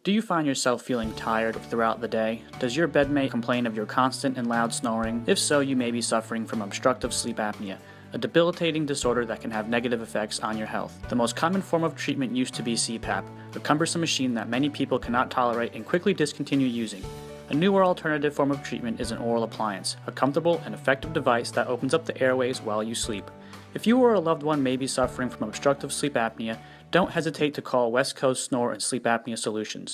Do you find yourself feeling tired throughout the day? Does your bedmate complain of your constant and loud snoring? If so, you may be suffering from obstructive sleep apnea, a debilitating disorder that can have negative effects on your health. The most common form of treatment used to be CPAP, a cumbersome machine that many people cannot tolerate and quickly discontinue using. A newer alternative form of treatment is an oral appliance, a comfortable and effective device that opens up the airways while you sleep. If you or a loved one may be suffering from obstructive sleep apnea, don't hesitate to call West Coast Snore and Sleep Apnea Solutions.